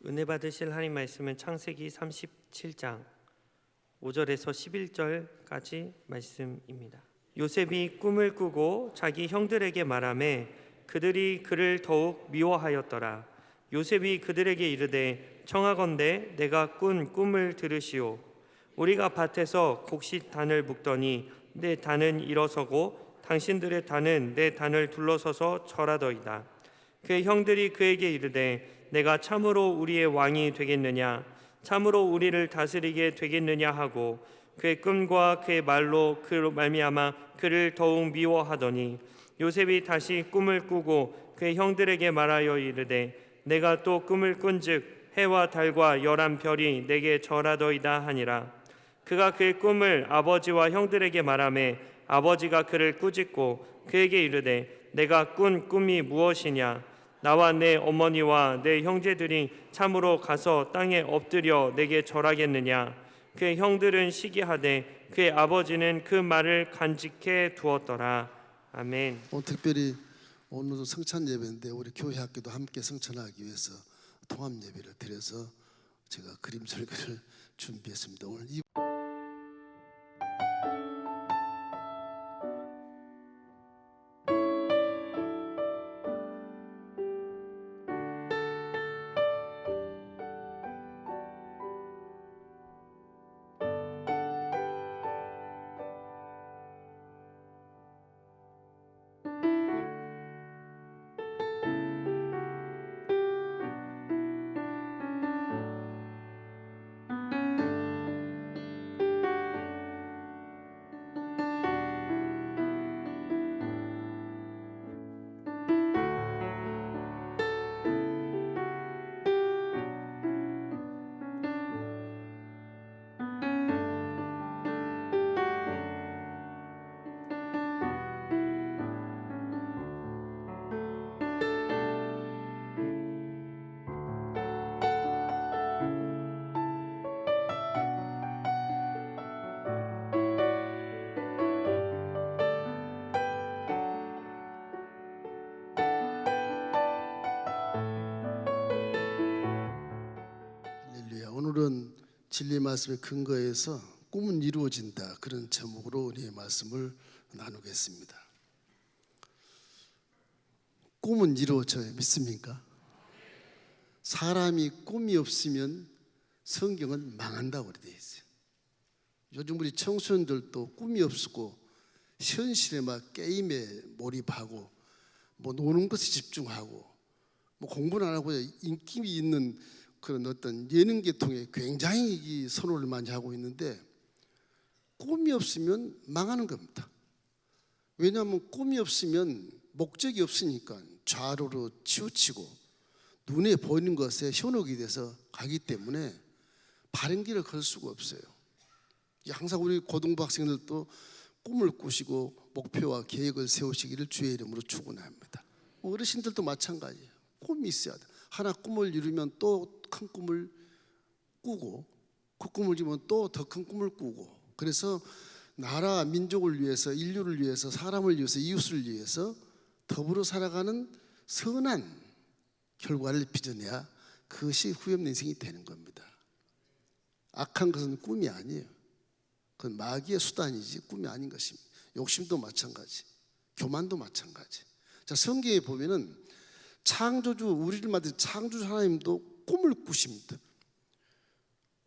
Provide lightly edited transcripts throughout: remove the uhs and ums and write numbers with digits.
은혜 받으실 하나님 말씀은 창세기 37장 5절에서 11절까지 말씀입니다. 요셉이 꿈을 꾸고 자기 형들에게 말하매 그들이 그를 더욱 미워하였더라. 요셉이 그들에게 이르되 청하건대 내가 꾼 꿈을 들으시오. 우리가 밭에서 곡식 단을 묶더니 내 단은 일어서고 당신들의 단은 내 단을 둘러서서 절하더이다. 그의 형들이 그에게 이르되 내가 참으로 우리의 왕이 되겠느냐, 참으로 우리를 다스리게 되겠느냐 하고 그의 꿈과 그의 말로 그로 말미암아 그를 더욱 미워하더니 요셉이 다시 꿈을 꾸고 그의 형들에게 말하여 이르되 내가 또 꿈을 꾼즉 해와 달과 11별이 내게 절하더이다 하니라. 그가 그의 꿈을 아버지와 형들에게 말하매 아버지가 그를 꾸짖고 그에게 이르되 내가 꾼 꿈이 무엇이냐, 나와 내 어머니와 내 형제들이 참으로 가서 땅에 엎드려 내게 절하겠느냐. 그의 형들은 시기하되 그의 아버지는 그 말을 간직해 두었더라. 아멘. 특별히 오늘도 성찬 예배인데 우리 교회 학교도 함께 성찬하기 위해서 통합 예배를 드려서 제가 그림 설교를 준비했습니다. 오늘 이 오늘은 진리 말씀의 근거에서 꿈은 이루어진다, 그런 제목으로 우리의 말씀을 나누겠습니다. 꿈은 이루어져요. 믿습니까? 사람이 꿈이 없으면 성경은 망한다고 되어 있어요. 요즘 우리 청소년들도 꿈이 없고 현실에 막 게임에 몰입하고 뭐 노는 것에 집중하고 뭐 공부는 안 하고 인기 있는 그런 어떤 예능 계통에 굉장히 선호를 많이 하고 있는데 꿈이 없으면 망하는 겁니다. 왜냐하면 꿈이 없으면 목적이 없으니까 좌로로 치우치고 눈에 보이는 것에 현혹이 돼서 가기 때문에 바른 길을 걸 수가 없어요. 항상 우리 고등부 학생들도 꿈을 꾸시고 목표와 계획을 세우시기를 주의 이름으로 축원합니다. 어르신들도 마찬가지예요. 꿈이 있어야 돼. 하나 꿈을 이루면 또 큰 꿈을 꾸고 그 꿈을 이루면 또 더 큰 꿈을 꾸고, 그래서 나라 민족을 위해서, 인류를 위해서, 사람을 위해서, 이웃을 위해서 더불어 살아가는 선한 결과를 빚어내야 그것이 후회없는 인생이 되는 겁니다. 악한 것은 꿈이 아니에요. 그건 마귀의 수단이지 꿈이 아닌 것입니다. 욕심도 마찬가지, 교만도 마찬가지. 자, 성경에 보면은 창조주, 우리를 만든 창조주 하나님도 꿈을 꾸십니다.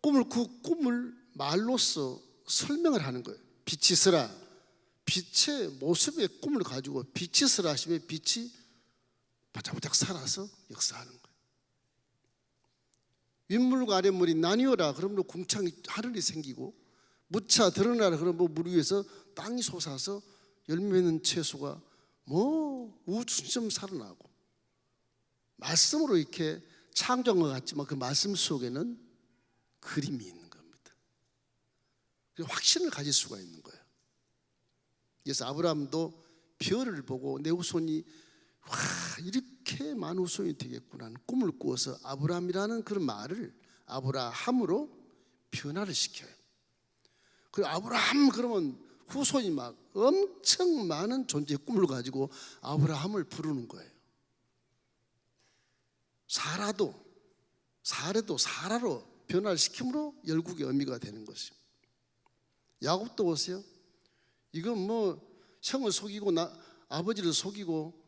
꿈을 말로써 설명을 하는 거예요. 빛이 있으라, 빛의 모습의 꿈을 가지고 빛이 있으라 하시면 빛이 바짝바짝 살아서 역사하는 거예요. 윗물과 아랫물이 나뉘어라 그러면 궁창이 하늘이 생기고, 무차 드러나라 그러면 물 위에서 땅이 솟아서 열매 맺는 채소가 우주처럼 살아나고, 말씀으로 이렇게 창조한 것 같지만 그 말씀 속에는 그림이 있는 겁니다. 그래서 확신을 가질 수가 있는 거예요. 그래서 아브라함도 별을 보고 내 후손이 이렇게 많은 후손이 되겠구나 하는 꿈을 꾸어서 아브라함이라는 그런 말을 아브라함으로 변화를 시켜요. 그리고 아브라함 그러면 후손이 막 엄청 많은 존재의 꿈을 가지고 아브라함을 부르는 거예요. 사례도 사라로 변화시킴으로 열국의 의미가 되는 것입니다. 야곱도 보세요. 이건 뭐 형을 속이고 아버지를 속이고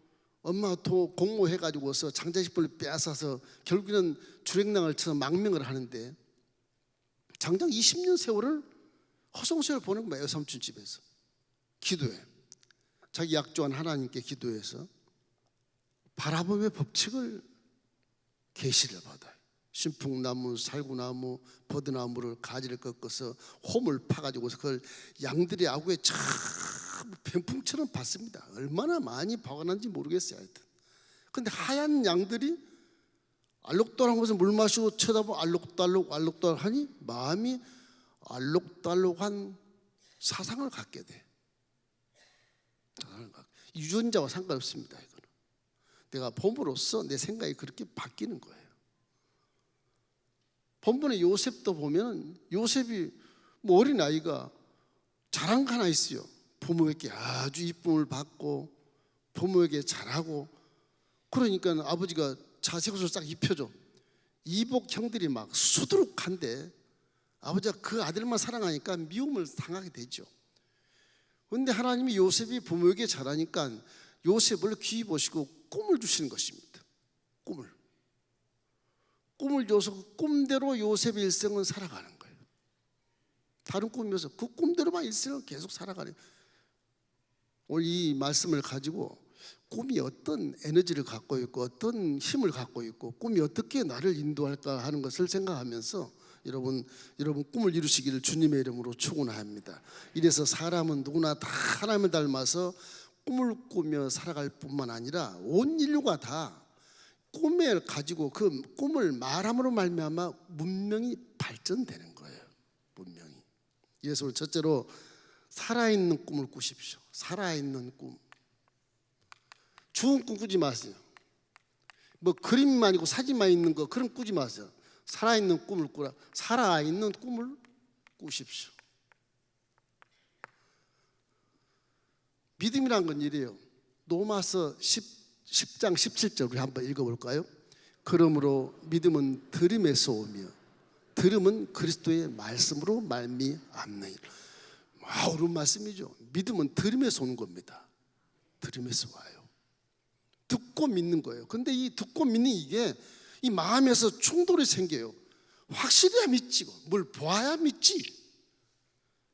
엄마가 공모해가지고서 장자식품을 빼앗아서 결국에는 주랭랑을 쳐서 망명을 하는데 장장 20년 세월을 허송세월 보낸 거예요. 삼촌 집에서 기도해. 자기 약조한 하나님께 기도해서 바라봄의 법칙을 계시를 받아요. 신풍나무, 살구나무, 버드나무를 가지를 꺾어서 홈을 파가지고서 그걸 양들의 아구에 참 병풍처럼 봤습니다. 얼마나 많이 박아놨는지 모르겠어요. 하여튼. 근데 하얀 양들이 알록달록하면서 물 마시고 쳐다보고 알록달록 하니 마음이 알록달록한 사상을 갖게 돼. 유전자와 상관없습니다. 이거는. 내가 봄으로써 내 생각이 그렇게 바뀌는 거예요. 본문의 요셉도 보면 요셉이 뭐 어린아이가 잘한 거 하나 있어요. 부모에게 아주 이쁨을 받고 부모에게 잘하고 그러니까 아버지가 자색옷을 싹 입혀줘. 이복 형들이 막 수두룩한데 아버지가 그 아들만 사랑하니까 미움을 당하게 되죠. 그런데 하나님이 요셉이 부모에게 잘하니까 요셉을 귀히 보시고 꿈을 주시는 것입니다. 꿈을 줘서 그 꿈대로 요셉의 일생은 살아가는 거예요. 다른 꿈이어서 그 꿈대로만 일생을 계속 살아가는 거예요. 오늘 이 말씀을 가지고 꿈이 어떤 에너지를 갖고 있고 어떤 힘을 갖고 있고 꿈이 어떻게 나를 인도할까 하는 것을 생각하면서 여러분 꿈을 이루시기를 주님의 이름으로 축원합니다. 이래서 사람은 누구나 다 하나님을 닮아서 꿈을 꾸며 살아갈 뿐만 아니라 온 인류가 다 꿈을 가지고 그 꿈을 말함으로 말미암아 문명이 발전되는 거예요. 문명이. 그래서 오늘 첫째로 살아있는 꿈을 꾸십시오. 살아있는 꿈. 죽은 꿈 꾸지 마세요. 뭐 그림만 있고 사진만 있는 거 그런 꾸지 마세요. 살아있는 꿈을 꾸라. 살아있는 꿈을 꾸십시오. 믿음이란 건 이래요. 로마서 10장 17절 우리 한번 읽어볼까요? 그러므로 믿음은 들음에서 오며 들음은 그리스도의 말씀으로 말미암느니라. 옳은 말씀이죠. 믿음은 들음에서 오는 겁니다. 들음에서 와요. 듣고 믿는 거예요. 근데 이 듣고 믿는 이게 이 마음에서 충돌이 생겨요. 확실해야 믿지, 뭘 보아야 믿지.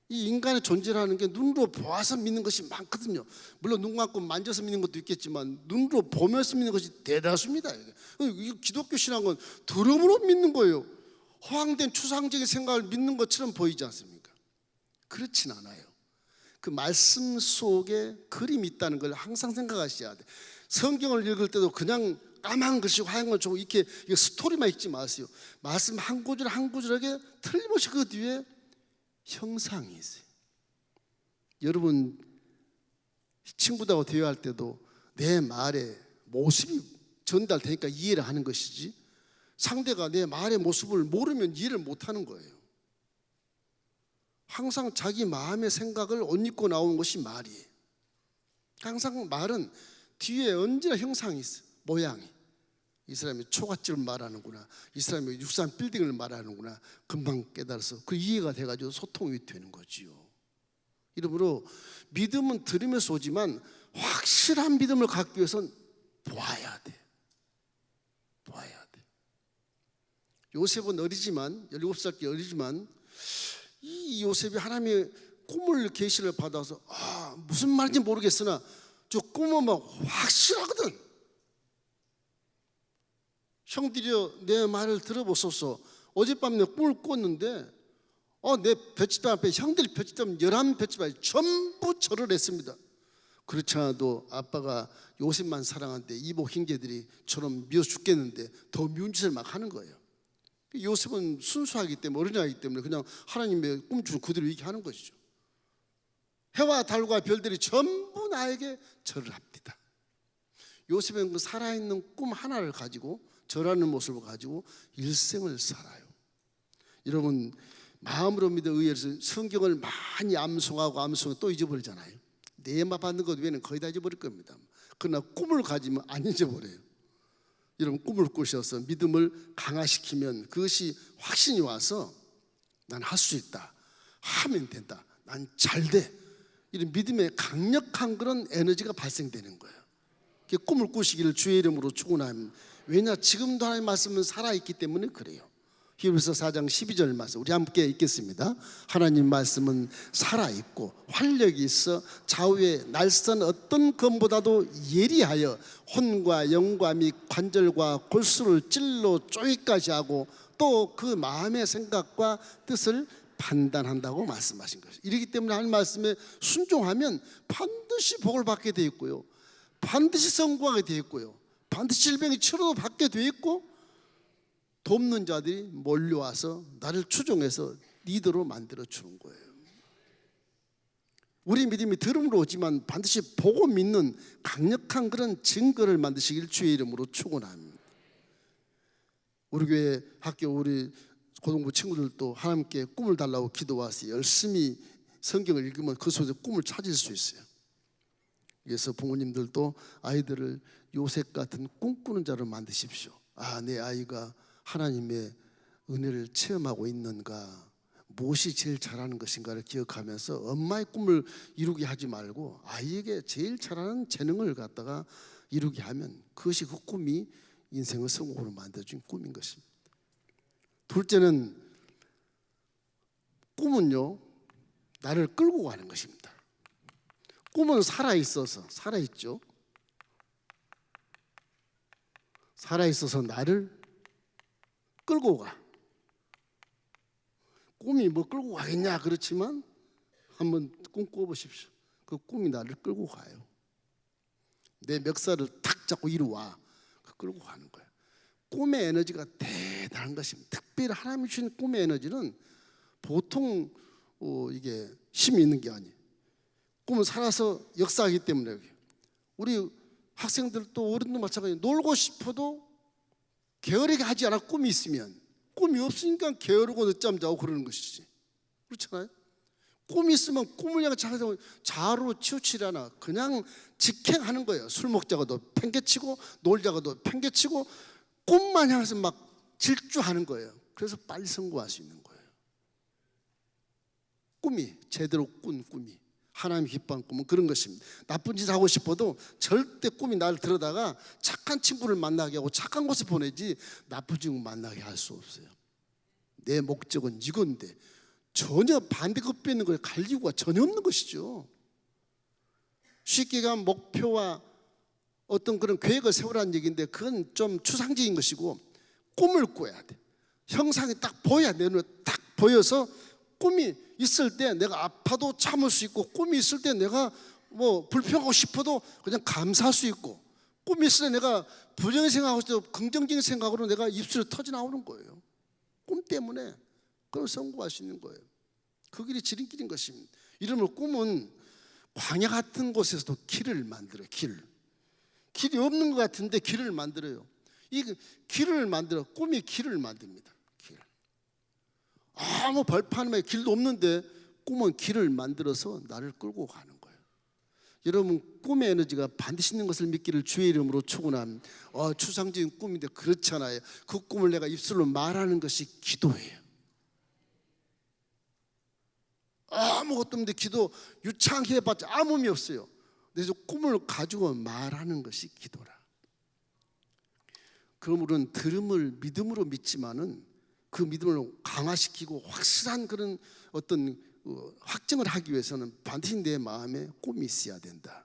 이 인간의 존재라는 게 눈으로 보아서 믿는 것이 많거든요. 물론 눈 감고 만져서 믿는 것도 있겠지만 눈으로 보면서 믿는 것이 대다수입니다. 이 기독교 신앙은 들음으로 믿는 거예요. 허황된 추상적인 생각을 믿는 것처럼 보이지 않습니까? 그렇진 않아요. 그 말씀 속에 그림이 있다는 걸 항상 생각하셔야 돼요. 성경을 읽을 때도 그냥 까만 글씨 하얀 걸 주고 이렇게 스토리만 읽지 마세요. 말씀 한 구절 한 구절에게 틀림없이 그 뒤에 형상이 있어요. 여러분 친구들하고 대화할 때도 내 말에 모습이 전달되니까 이해를 하는 것이지 상대가 내 말의 모습을 모르면 이해를 못하는 거예요. 항상 자기 마음의 생각을 옷 입고 나오는 것이 말이에요. 항상 말은 뒤에 언제나 형상이 있어요. 모양이. 이 사람이 초가집을 말하는구나, 이 사람이 육산 빌딩을 말하는구나 금방 깨달아서 그 이해가 돼가지고 소통이 되는 거지요. 이러므로 믿음은 들으면서 오지만 확실한 믿음을 갖기 위해서는 보아야 돼. 요셉은 어리지만 17살 어리지만 이 요셉이 하나님의 꿈을 계시를 받아서 무슨 말인지 모르겠으나 저 꿈은 막 확실하거든. 형들이여 내 말을 들어보소서. 어젯밤 내 꿈을 꿨는데 내 볏짚담 앞에 형들이 볏짚담 11볏짚담이 전부 절을 했습니다. 그렇지 않아도 아빠가 요셉만 사랑하는데 이복 형제들이 저런 미워 죽겠는데 더 미운 짓을 막 하는 거예요. 요셉은 순수하기 때문에 어린아이기 때문에 그냥 하나님의 꿈주는 그대로 얘기하는 것이죠. 해와 달과 별들이 전부 나에게 절을 합니다. 요셉은 그 살아있는 꿈 하나를 가지고 절하는 모습을 가지고 일생을 살아요. 여러분 마음으로 믿어 의해서 성경을 많이 암송하고 또 잊어버리잖아요. 내마 받는 것 외에는 거의 다 잊어버릴 겁니다. 그러나 꿈을 가지면 안 잊어버려요. 여러분 꿈을 꾸셔서 믿음을 강화시키면 그것이 확신이 와서 난 할 수 있다, 하면 된다, 난 잘 돼, 이런 믿음의 강력한 그런 에너지가 발생되는 거예요. 꿈을 꾸시기를 주의 이름으로 축원합니다. 왜냐? 지금도 하나님의 말씀은 살아있기 때문에 그래요. 히브리서 4장 12절 말씀 우리 함께 읽겠습니다. 하나님 말씀은 살아있고 활력이 있어 좌우의 날선 어떤 검보다도 예리하여 혼과 영과 및 관절과 골수를 찔러 쪼이까지 하고 또 그 마음의 생각과 뜻을 판단한다고 말씀하신 것이죠. 이렇기 때문에 하나님 말씀에 순종하면 반드시 복을 받게 되어 있고요, 반드시 성공하게 되어 있고요, 반드시 질병이 치료도 받게 되어 있고, 돕는 자들이 몰려와서 나를 추종해서 리더로 만들어 주는 거예요. 우리 믿음이 들음으로 오지만 반드시 보고 믿는 강력한 그런 증거를 만드시길 주의 이름으로 축원합니다. 우리 교회 학교 우리 고등부 친구들도 하나님께 꿈을 달라고 기도와서 열심히 성경을 읽으면 그 속에서 꿈을 찾을 수 있어요. 그래서 부모님들도 아이들을 요셉 같은 꿈꾸는 자로 만드십시오. 내 아이가 하나님의 은혜를 체험하고 있는가, 무엇이 제일 잘하는 것인가를 기억하면서 엄마의 꿈을 이루게 하지 말고 아이에게 제일 잘하는 재능을 갖다가 이루게 하면 그것이 그 꿈이 인생을 성공으로 만들어준 꿈인 것입니다. 둘째는 꿈은요, 나를 끌고 가는 것입니다. 꿈은 살아있어서, 살아있죠. 살아있어서 나를 끌고 가. 꿈이 뭐 끌고 가겠냐 그렇지만 한번 꿈 꿔보십시오. 그 꿈이 나를 끌고 가요. 내 멱살을 탁 잡고 이리 와. 끌고 가는 거예요. 꿈의 에너지가 대단한 것입니다. 특별히 하나님이 주신 꿈의 에너지는 보통 이게 힘이 있는 게 아니에요. 꿈은 살아서 역사하기 때문에. 우리 학생들도 어른도 마찬가지예요. 놀고 싶어도 게으르게 하지 않아. 꿈이 있으면, 꿈이 없으니까 게으르고 늦잠 자고 그러는 것이지. 그렇잖아요. 꿈이 있으면 꿈을 향해 자로 치우치려나 그냥 직행하는 거예요. 술 먹자고도 팽개치고 놀자고도 팽개치고 꿈만 향해서 막 질주하는 거예요. 그래서 빨리 성공할 수 있는 거예요. 꿈이 제대로 꾼 꿈이 하나님이 기뻐하는 꿈은 그런 것입니다. 나쁜 짓 하고 싶어도 절대 꿈이 나를 들여다가 착한 친구를 만나게 하고 착한 곳에 보내지 나쁜 친구 만나게 할 수 없어요. 내 목적은 이건데 전혀 반대급부에 있는 거에 갈 이유가 전혀 없는 것이죠. 쉽게 가면 목표와 어떤 그런 계획을 세우라는 얘기인데 그건 좀 추상적인 것이고, 꿈을 꿔야 돼. 형상이 딱 보여야 내 눈에 딱 보여서 꿈이 있을 때 내가 아파도 참을 수 있고, 꿈이 있을 때 내가 뭐 불평하고 싶어도 그냥 감사할 수 있고, 꿈이 있을 때 내가 부정적인 생각하고 있을 때 긍정적인 생각으로 내가 입술이 터져 나오는 거예요. 꿈 때문에 그걸 성공할 수 있는 거예요. 그 길이 지름길인 것입니다. 이러면 꿈은 광야 같은 곳에서도 길을 만들어요. 길이 없는 것 같은데 길을 만들어요. 이 길을 만들어, 꿈이 길을 만듭니다. 길. 아무 벌판에 길도 없는데 꿈은 길을 만들어서 나를 끌고 가는 거예요. 여러분, 꿈의 에너지가 반드시 있는 것을 믿기를 주의 이름으로 축원합니다. 추상적인 꿈인데 그렇잖아요. 그 꿈을 내가 입술로 말하는 것이 기도예요. 아무것도 없는데 기도 유창히 해봤자 아무 의미 없어요. 그래서 꿈을 가지고 말하는 것이 기도라. 그럼 우리는 들음을 믿음으로 믿지만은 그 믿음을 강화시키고 확실한 그런 어떤 확증을 하기 위해서는 반드시 내 마음에 꿈이 있어야 된다.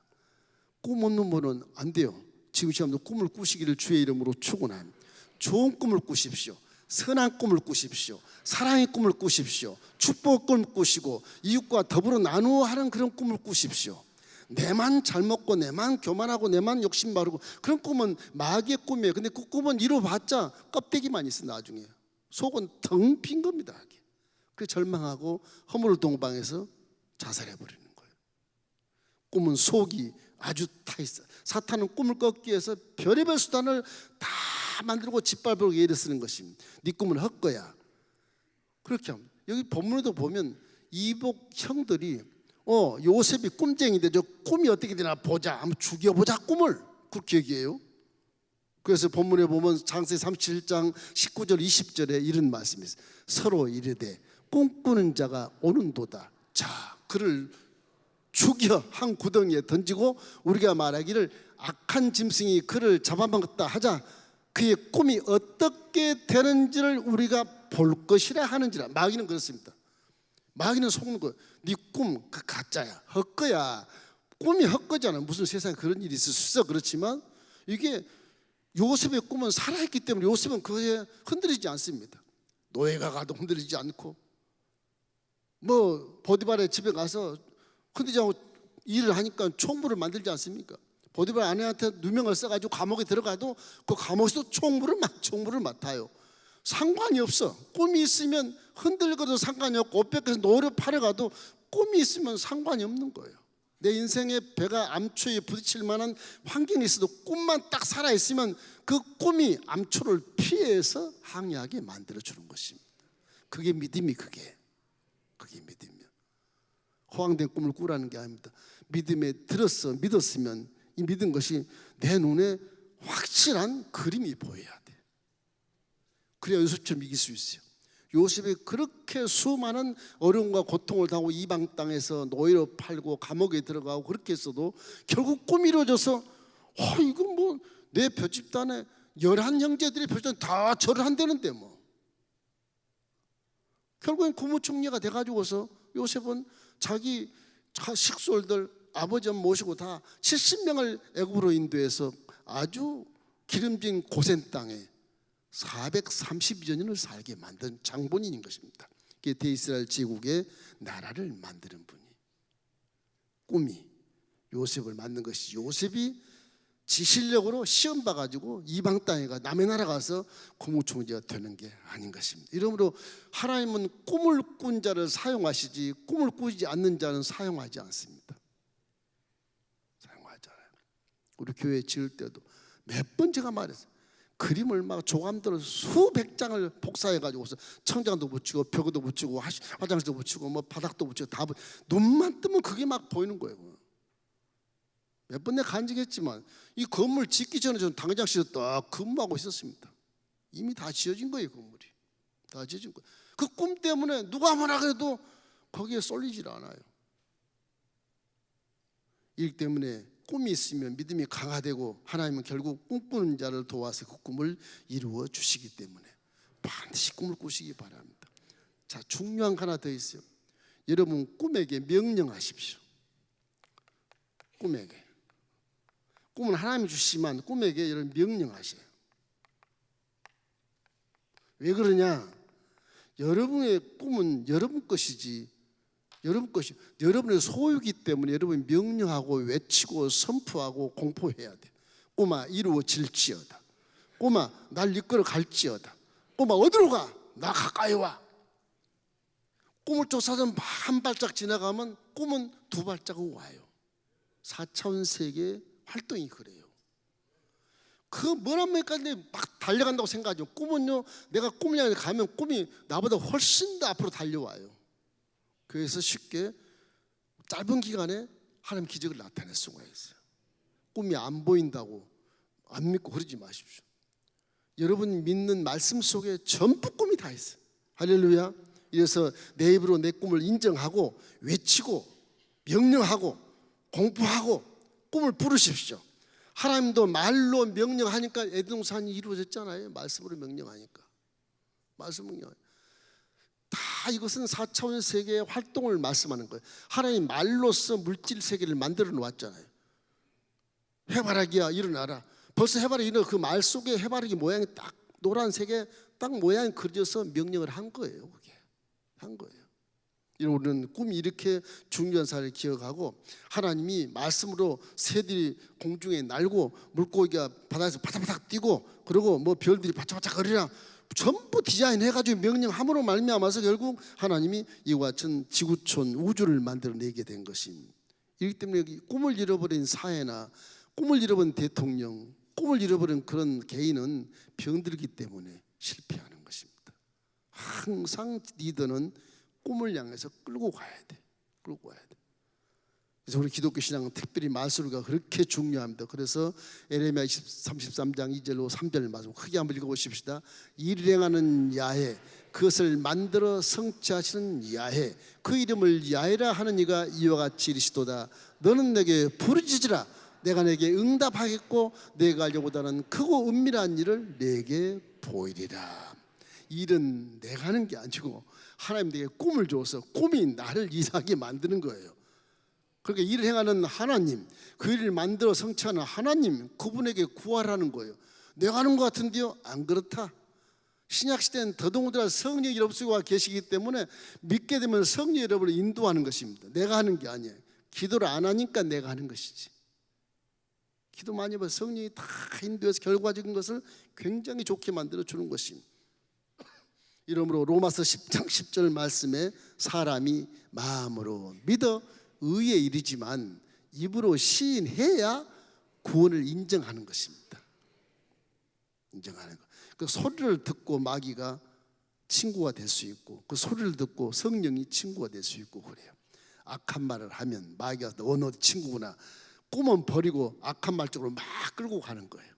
꿈 없는 분은 안 돼요. 지금 시간도 꿈을 꾸시기를 주의 이름으로 축원합니다. 좋은 꿈을 꾸십시오. 선한 꿈을 꾸십시오. 사랑의 꿈을 꾸십시오. 축복의 꿈을 꾸시고 이웃과 더불어 나누어 하는 그런 꿈을 꾸십시오. 내만 잘 먹고 내만 교만하고 내만 욕심 바르고 그런 꿈은 마귀의 꿈이에요. 근데 그 꿈은 이뤄봤자 껍데기만 있어. 나중에 속은 텅 빈 겁니다. 그 절망하고 허물을 동방해서 자살해버리는 거예요. 꿈은 속이 아주 타 있어. 사탄은 꿈을 꺾기 위해서 별의별 수단을 다 만들고 짓밟으려고 예를 쓰는 것입니다. 네 꿈은 헛거야. 그렇게 합니다. 여기 본문에도 보면 이복 형들이 요셉이 꿈쟁이인데 저 꿈이 어떻게 되나 보자, 한번 죽여보자 꿈을, 그렇게 얘기해요. 그래서 본문에 보면 창세기 37장 19절 20절에 이런 말씀이 있어요. 서로 이르되 꿈꾸는 자가 오는도다. 자, 그를 죽여 한 구덩이에 던지고 우리가 말하기를 악한 짐승이 그를 잡아먹었다 하자 그의 꿈이 어떻게 되는지를 우리가 볼 것이라 하는지라. 마귀는 그렇습니다. 마귀는 속는 거예요. 네 꿈 그 가짜야, 헛거야. 꿈이 헛거잖아. 무슨 세상에 그런 일이 있을 수 있어. 그렇지만 이게 요셉의 꿈은 살아있기 때문에 요셉은 그에 흔들리지 않습니다. 노예가 가도 흔들리지 않고, 뭐 보디발의 집에 가서 흔들리지 않고 일을 하니까 총무를 만들지 않습니까? 보디발 아내한테 누명을 써가지고 감옥에 들어가도 그 감옥에서 총무를 맡아요. 상관이 없어. 꿈이 있으면 흔들거도 상관이 없고 옷벗겨서 노래 팔아가도 꿈이 있으면 상관이 없는 거예요. 내 인생의 배가 암초에 부딪힐 만한 환경이 있어도 꿈만 딱 살아있으면 그 꿈이 암초를 피해서 항해하게 만들어주는 것입니다. 그게 믿음이 그게 믿음이야. 허황된 꿈을 꾸라는 게 아닙니다. 믿음에 믿었으면 이 믿은 것이 내 눈에 확실한 그림이 보여야 돼. 그래야 요셉처럼 이길 수 있어요. 요셉이 그렇게 수많은 어려움과 고통을 당하고 이방 땅에서 노예로 팔고 감옥에 들어가고 그렇게 했어도 결국 꿈이 이루어져서 이거 뭐 내 표집단에 11형제들의 표집단 다 절을 한다는데 뭐 결국엔 국무총리가 돼가지고서 요셉은 자기 식솔들 아버지 모시고 다 70명을 애굽으로 인도해서 아주 기름진 고센 땅에 432여 년을 살게 만든 장본인인 것입니다. 그게 대이스라엘 제국의 나라를 만드는 분이 꿈이 요셉을 만든 것이 요셉이 지 실력으로 시험 봐가지고 이방 땅에 가 남의 나라 가서 국무총리가 되는 게 아닌 것입니다. 이러므로 하나님은 꿈을 꾼 자를 사용하시지 꿈을 꾸지 않는 자는 사용하지 않습니다. 사용하지 않아요. 우리 교회 지을 때도 몇 번 제가 말했어요. 그림을 막 조감들을 수백 장을 복사해가지고서 청장도 붙이고 벽에도 붙이고 화장실도 붙이고 뭐 바닥도 붙이고 다 눈만 뜨면 그게 막 보이는 거예요. 몇 번 내가 간직했지만 이 건물 짓기 전에 저는 당장실에 딱 근무하고 있었습니다. 이미 다 지어진 거예요. 건물이 다 지어진 거예요. 그 꿈 때문에 누가 뭐라 그래도 거기에 쏠리질 않아요. 이 때문에 꿈이 있으면 믿음이 강화되고 하나님은 결국 꿈꾸는 자를 도와서 그 꿈을 이루어 주시기 때문에 반드시 꿈을 꾸시기 바랍니다. 자, 중요한 거 하나 더 있어요. 여러분 꿈에게 명령하십시오. 꿈에게. 꿈은 하나님이 주시지만 꿈에게 여러분 명령하세요. 왜 그러냐? 여러분의 꿈은 여러분 것이지 여러분 것이 여러분의 소유이기 때문에 여러분이 명령하고 외치고 선포하고 공포해야 돼. 꿈아 이루어질지어다. 꿈아 날 이끌어 갈지어다. 꿈아 어디로 가? 나 가까이 와. 꿈을 쫓아서 한 발짝 지나가면 꿈은 두 발자국 와요. 4차원 세계의 활동이 그래요. 그 뭐란 말까지 막 달려간다고 생각하죠. 꿈은요, 내가 꿈을 향해 가면 꿈이 나보다 훨씬 더 앞으로 달려와요. 그래서 쉽게 짧은 기간에 하나님 기적을 나타낼 수가 있어요. 꿈이 안 보인다고 안 믿고 그러지 마십시오. 여러분이 믿는 말씀 속에 전부 꿈이 다 있어요. 할렐루야. 이래서 내 입으로 내 꿈을 인정하고 외치고 명령하고 공부하고 꿈을 부르십시오. 하나님도 말로 명령하니까 에덴동산이 이루어졌잖아요. 말씀으로 명령하니까. 말씀 명령. 다 이것은 4차원 세계의 활동을 말씀하는 거예요. 하나님 말로써 물질 세계를 만들어 놓았잖아요. 해바라기야 일어나라. 벌써 해바라기 일어나 그 말 속에 해바라기 모양이 딱 노란색에 딱 모양이 그려져서 명령을 한 거예요. 그게 한 거예요. 우리는 꿈이 이렇게 중요한 사실을 기억하고 하나님이 말씀으로 새들이 공중에 날고 물고기가 바다에서 바닥바닥 뛰고 그리고 뭐 별들이 바짝바짝 거리라 전부 디자인해가지고 명령함으로 말미암아서 결국 하나님이 이와 같은 지구촌 우주를 만들어내게 된 것입니다. 이렇기 때문에 꿈을 잃어버린 사회나 꿈을 잃어버린 대통령, 꿈을 잃어버린 그런 개인은 병들기 때문에 실패하는 것입니다. 항상 리더는 꿈을 향해서 끌고 가야 돼. 끌고 가야 돼. 그래서 우리 기독교 신앙은 특별히 말소리가 그렇게 중요합니다. 그래서 에레미야 33장 2절로 3절 말씀 크게 한번 읽어보십시다. 일을 행하는 야훼, 그것을 만들어 성취하시는 야훼, 그 이름을 야훼라 하는 이가 이와 같이 이르시도다. 너는 내게 부르짖으라. 내가 내게 응답하겠고 내가 알려보다는 크고 은밀한 일을 내게 보이리라. 일은 내가 하는 게 아니고 하나님 내게 꿈을 줘서 꿈이 나를 일하게 만드는 거예요. 그러니까 일을 행하는 하나님, 그 일을 만들어 성취하는 하나님, 그분에게 구하라는 거예요. 내가 하는 것 같은데요? 안 그렇다. 신약시대는 더더군다나 성령 여러분과 계시기 때문에 믿게 되면 성령 여러분을 인도하는 것입니다. 내가 하는 게 아니에요. 기도를 안 하니까 내가 하는 것이지. 기도 많이 해봐 성령이 다 인도해서 결과적인 것을 굉장히 좋게 만들어 주는 것입니다. 이러므로 로마서 10장 10절 말씀에 사람이 마음으로 믿어 의에 이르지만 입으로 시인해야 구원을 인정하는 것입니다. 인정하는 것. 그 소리를 듣고 마귀가 친구가 될 수 있고 그 소리를 듣고 성령이 친구가 될 수 있고 그래요. 악한 말을 하면 마귀가 너 친구구나. 꿈은 버리고 악한 말 쪽으로 막 끌고 가는 거예요.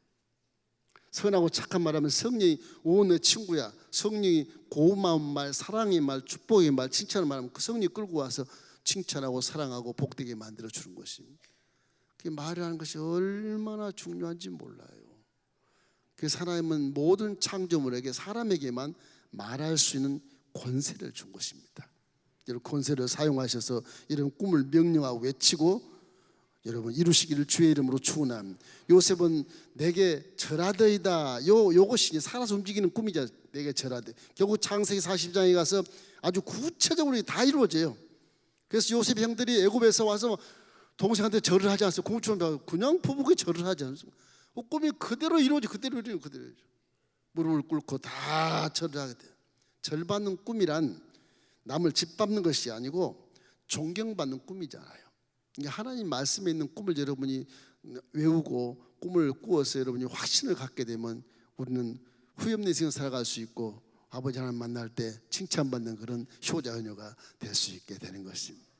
선하고 착한 말하면 성령이 오 내 친구야. 성령이 고마운 말, 사랑의 말, 축복의 말, 칭찬의 말하면 그 성령이 끌고 와서 칭찬하고 사랑하고 복되게 만들어 주는 것입니다. 그 말이라는 것이 얼마나 중요한지 몰라요. 그 하나님은 모든 창조물에게 사람에게만 말할 수 있는 권세를 준 것입니다. 여러분 권세를 사용하셔서 이런 꿈을 명령하고 외치고 여러분 이루시기를 주의 이름으로 축원합니다. 요셉은 내게 절하더이다. 요것이 살아서 움직이는 꿈이죠. 내게 절하되. 결국 창세기 40장에 가서 아주 구체적으로 다 이루어져요. 그래서 요셉 형들이 애굽에서 와서 동생한테 절을 하지 않았어요. 공주한테 그냥 부부가 절을 하지 않았어요. 꿈이 그대로 이루어져. 그대로 무릎을 꿇고 다 절을 하게 돼요. 절받는 꿈이란 남을 짓밟는 것이 아니고 존경받는 꿈이잖아요. 하나님 말씀에 있는 꿈을 여러분이 외우고 꿈을 꾸어서 여러분이 확신을 갖게 되면 우리는 후회 없는 인생을 살아갈 수 있고 아버지 하나님 만날 때 칭찬받는 그런 효자 효녀가 될 수 있게 되는 것입니다.